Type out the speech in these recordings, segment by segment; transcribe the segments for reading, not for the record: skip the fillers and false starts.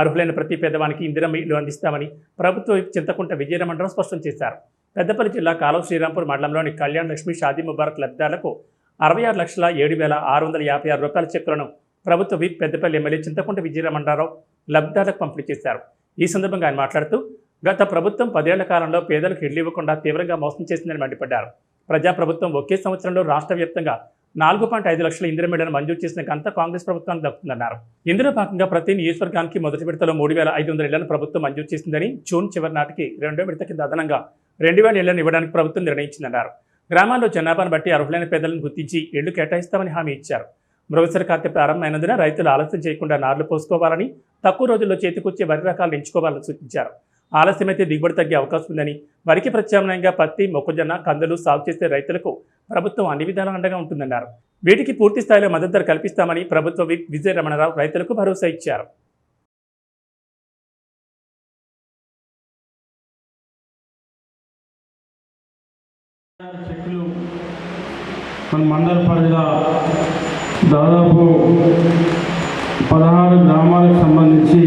అర్హులైన ప్రతి పేదవానికి ఇందిరమ్మ ఇల్లు అందిస్తామని ప్రభుత్వ చింతకుంట విజయరమణరావు స్పష్టం చేశారు. పెద్దపల్లి జిల్లా కాలువ శ్రీరాంపూర్ మండలంలోని కళ్యాణ్ లక్ష్మి షాదీ ముబారక్ లబ్ధిదారులకు 66,07,56 రూపాయల చెక్కులను ప్రభుత్వ విప్ పెద్దపల్లి ఎమ్మెల్యే చింతకుంట విజయరమణరావు లబ్ధిదారులకు పంపిణీ చేశారు. ఈ సందర్భంగా ఆయన మాట్లాడుతూ గత ప్రభుత్వం 10 ఏళ్ల కాలంలో పేదలకు ఇళ్లు ఇవ్వకుండా తీవ్రంగా మోసం చేసిందని మండిపడ్డారు. ప్రజాప్రభుత్వం ఒకే సంవత్సరంలో రాష్ట్ర వ్యాప్తంగా 4.5 లక్షల ఇందిరమ్మ ఇళ్లను మంజూరు చేసిన ఘనత కాంగ్రెస్ ప్రభుత్వానికి దక్కుతుందన్నారు. ఇందులో భాగంగా ప్రతి నియోజకవర్గానికి మొదటి విడతలో 3,500 ఇళ్లను ప్రభుత్వం మంజూరు చేసిందని, జూన్ చివరి నాటికి రెండో విడత కింద అదనంగా 2,000 ఇళ్లను ఇవ్వడానికి ప్రభుత్వం నిర్ణయించిందన్నారు. గ్రామాల్లో జనాభాను బట్టి అర్హులైన పేదలను గుర్తించి ఇళ్లు కేటాయిస్తామని హామీ ఇచ్చారు. మృగశిర కార్తె ప్రారంభమైనందున రైతులు ఆలస్యం చేయకుండా నార్లు పోసుకోవాలని, తక్కువ రోజుల్లో చేతికొచ్చే వరి రకాలను ఎంచుకోవాలని సూచించారు. ఆలస్యమైతే దిగుబడి తగ్గే అవకాశం ఉందని, వరికి ప్రత్యామ్నాయంగా పత్తి, మొక్కజొన్న, కందులు సాగు చేసే రైతులకు ప్రభుత్వం అన్ని విధాలా అండగా ఉంటుందన్నారు. వీటికి పూర్తి స్థాయిలో మద్దతు ధర కల్పిస్తామని ప్రభుత్వ విప్ విజయరమణరావు రైతులకు భరోసా ఇచ్చారు. మన మండల పరిధిలో దాదాపు 16 గ్రామాలకు సంబంధించి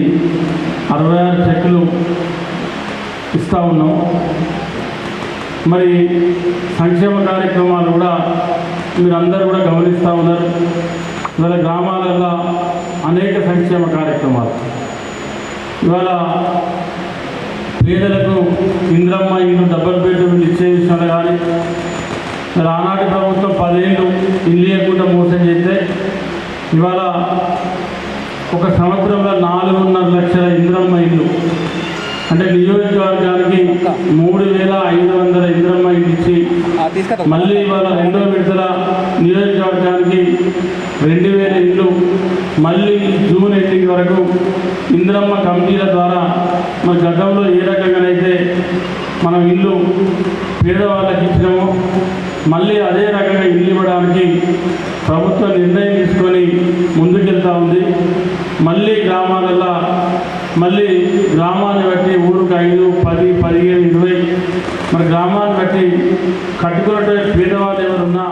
66 చెక్కులు ఇస్తూ ఉన్నాం. మరి సంక్షేమ కార్యక్రమాలు కూడా మీరందరూ కూడా గమనిస్తూ ఉన్నారు. ఇవాళ గ్రామాలలో అనేక సంక్షేమ కార్యక్రమాలు, ఇవాళ పేదలకు ఇందిరమ్మ ఇల్లు, డబుల్ బెడ్రూమ్ ఇచ్చే విషయంలో కానీ, మరి ఆనాటి ప్రభుత్వం 10 ఏళ్ళు ఇల్లు ఇవ్వకుండా మోసం చేస్తే ఇవాళ ఒక సంవత్సరంలో 4.5 లక్షల ఇందిరమ్మ ఇల్లు, అంటే నియోజకవర్గానికి 3,500 ఇందిరమ్మ ఇల్లు ఇచ్చి మళ్ళీ ఇవాళ రెండో విడతల నియోజకవర్గానికి 2,000 ఇల్లు మళ్ళీ జూన్ ఎండింగ్ వరకు ఇందిరమ్మ కమిటీల ద్వారా మన గతంలో ఏ రకంగానైతే మనం ఇల్లు పేదవాళ్ళకి ఇచ్చినామో మళ్ళీ అదే రకంగా ఇల్లు ఇవ్వడానికి ప్రభుత్వం నిర్ణయం తీసుకొని ముందుకెళ్తూ ఉంది. మళ్ళీ గ్రామాలలో మళ్ళీ గ్రామాన్ని బట్టి ఊరికి 5, 10, 15, 20 మన గ్రామాన్ని బట్టి కట్టుకున్నట్టు పేదవాళ్ళు ఎవరున్నా